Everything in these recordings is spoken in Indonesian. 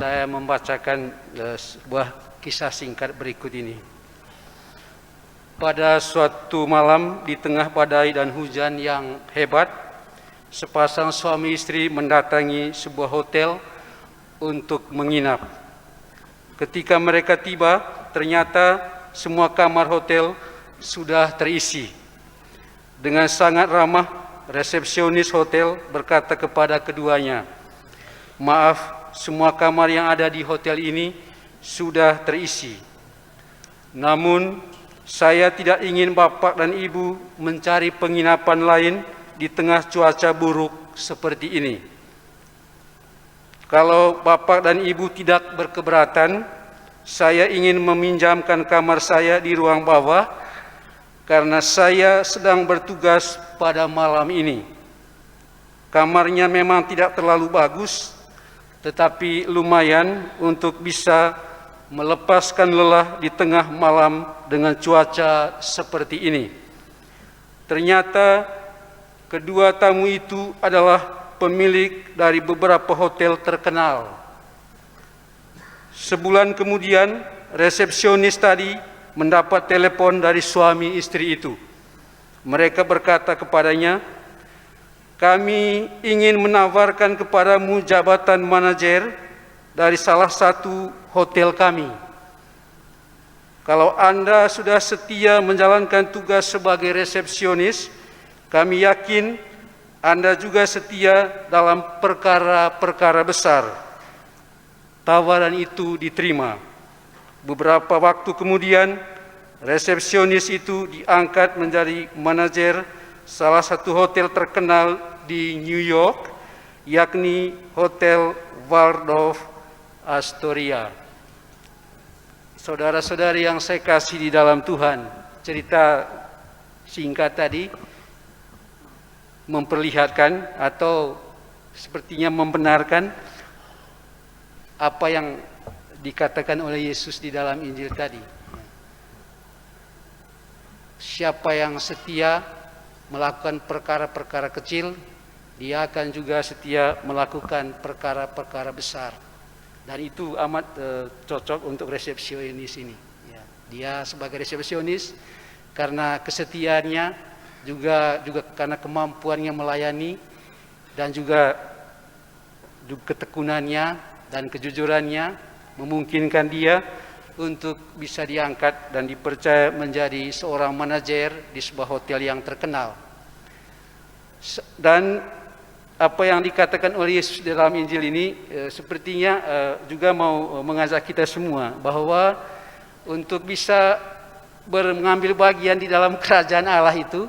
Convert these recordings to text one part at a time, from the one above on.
Saya membacakan sebuah kisah singkat berikut ini. Pada suatu malam di tengah badai dan hujan yang hebat, sepasang suami istri mendatangi sebuah hotel untuk menginap. Ketika mereka tiba, ternyata semua kamar hotel sudah terisi. Dengan sangat ramah, resepsionis hotel berkata kepada keduanya, "Maaf, semua kamar yang ada di hotel ini sudah terisi. Namun, saya tidak ingin Bapak dan Ibu mencari penginapan lain di tengah cuaca buruk seperti ini. Kalau Bapak dan Ibu tidak berkeberatan, saya ingin meminjamkan kamar saya di ruang bawah karena saya sedang bertugas pada malam ini. Kamarnya memang tidak terlalu bagus, tetapi lumayan untuk bisa melepaskan lelah di tengah malam dengan cuaca seperti ini." Ternyata kedua tamu itu adalah pemilik dari beberapa hotel terkenal. Sebulan kemudian, resepsionis tadi mendapat telepon dari suami istri itu. Mereka berkata kepadanya, "Kami ingin menawarkan kepadamu jabatan manajer dari salah satu hotel kami. Kalau Anda sudah setia menjalankan tugas sebagai resepsionis, kami yakin Anda juga setia dalam perkara-perkara besar." Tawaran itu diterima. Beberapa waktu kemudian, resepsionis itu diangkat menjadi manajer salah satu hotel terkenal di New York, yakni Hotel Waldorf Astoria. Saudara-saudari yang saya kasih di dalam Tuhan, cerita singkat tadi memperlihatkan atau sepertinya membenarkan apa yang dikatakan oleh Yesus di dalam Injil tadi. Siapa yang setia melakukan perkara-perkara kecil, dia akan juga setia melakukan perkara-perkara besar. Dan itu amat cocok untuk resepsionis ini. Ya, dia sebagai resepsionis karena kesetiaannya, juga karena kemampuannya melayani, dan juga ketekunannya dan kejujurannya memungkinkan dia untuk bisa diangkat dan dipercaya menjadi seorang manajer di sebuah hotel yang terkenal. Dan apa yang dikatakan oleh Yesus dalam Injil ini sepertinya juga mau mengajak kita semua bahwa untuk bisa mengambil bagian di dalam kerajaan Allah itu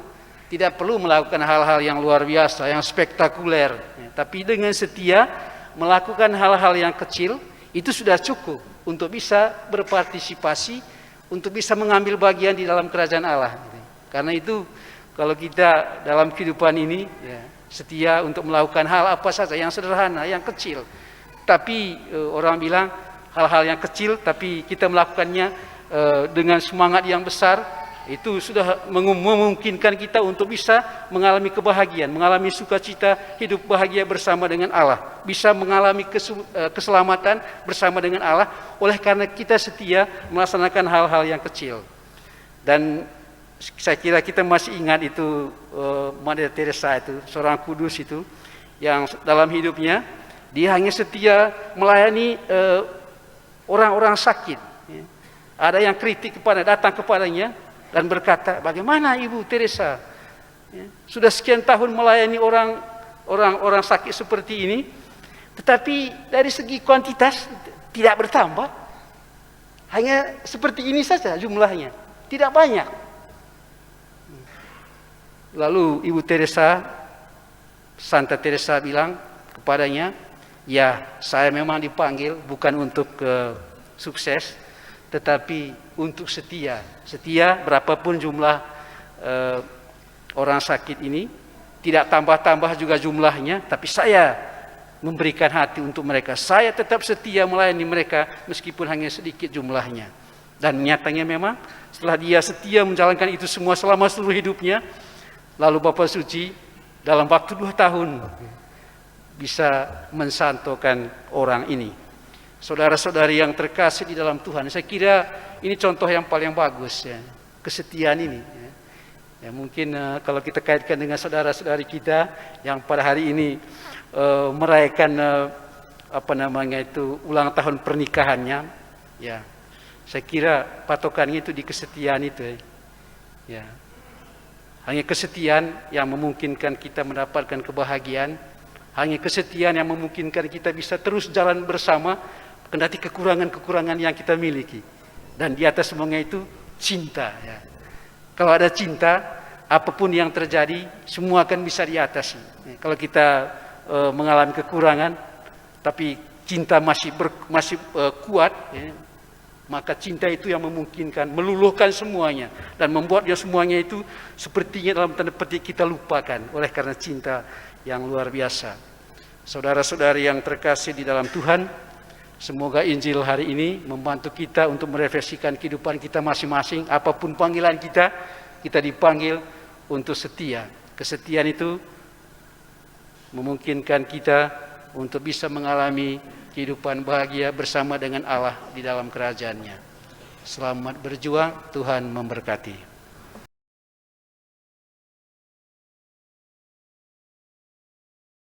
tidak perlu melakukan hal-hal yang luar biasa, yang spektakuler, tapi dengan setia melakukan hal-hal yang kecil itu sudah cukup untuk bisa berpartisipasi, untuk bisa mengambil bagian di dalam kerajaan Allah. Karena itu kalau kita dalam kehidupan ini setia untuk melakukan hal apa saja yang sederhana, yang kecil, tapi orang bilang hal-hal yang kecil tapi kita melakukannya dengan semangat yang besar, itu sudah memungkinkan kita untuk bisa mengalami kebahagiaan, mengalami sukacita, hidup bahagia bersama dengan Allah, bisa mengalami keselamatan bersama dengan Allah oleh karena kita setia melaksanakan hal-hal yang kecil. Dan saya kira kita masih ingat itu Mother Teresa itu, seorang kudus itu, yang dalam hidupnya dia hanya setia melayani orang-orang sakit. Ada yang kritik datang kepadanya dan berkata, "Bagaimana Ibu Teresa? Sudah sekian tahun melayani orang sakit seperti ini, tetapi dari segi kuantitas tidak bertambah. Hanya seperti ini saja jumlahnya, tidak banyak." Lalu Ibu Teresa, Santa Teresa bilang kepadanya, "Ya, saya memang dipanggil bukan untuk sukses, tetapi untuk setia. Setia berapapun jumlah orang sakit ini, tidak tambah-tambah juga jumlahnya, tapi saya memberikan hati untuk mereka. Saya tetap setia melayani mereka meskipun hanya sedikit jumlahnya." Dan nyatanya memang setelah dia setia menjalankan itu semua selama seluruh hidupnya, lalu Bapak Suci dalam waktu 2 tahun bisa mensantokan orang ini. Saudara-saudari yang terkasih di dalam Tuhan, saya kira ini contoh yang paling bagus ya, kesetiaan ini. Ya, mungkin kalau kita kaitkan dengan saudara-saudari kita yang pada hari ini merayakan ulang tahun pernikahannya, ya, saya kira patokannya itu di kesetiaan itu. Ya, hanya kesetiaan yang memungkinkan kita mendapatkan kebahagiaan, hanya kesetiaan yang memungkinkan kita bisa terus jalan bersama kendati kekurangan-kekurangan yang kita miliki. Dan di atas semuanya itu cinta. Ya. Kalau ada cinta, apapun yang terjadi, semua akan bisa diatasi. Ya, kalau kita mengalami kekurangan, tapi cinta masih kuat, ya, maka cinta itu yang memungkinkan meluluhkan semuanya dan membuat dia semuanya itu sepertinya dalam tanda petik kita lupakan oleh karena cinta yang luar biasa. Saudara-saudari yang terkasih di dalam Tuhan, semoga Injil hari ini membantu kita untuk merefleksikan kehidupan kita masing-masing. Apapun panggilan kita, kita dipanggil untuk setia. Kesetiaan itu memungkinkan kita untuk bisa mengalami kehidupan bahagia bersama dengan Allah di dalam kerajaan-Nya. Selamat berjuang, Tuhan memberkati.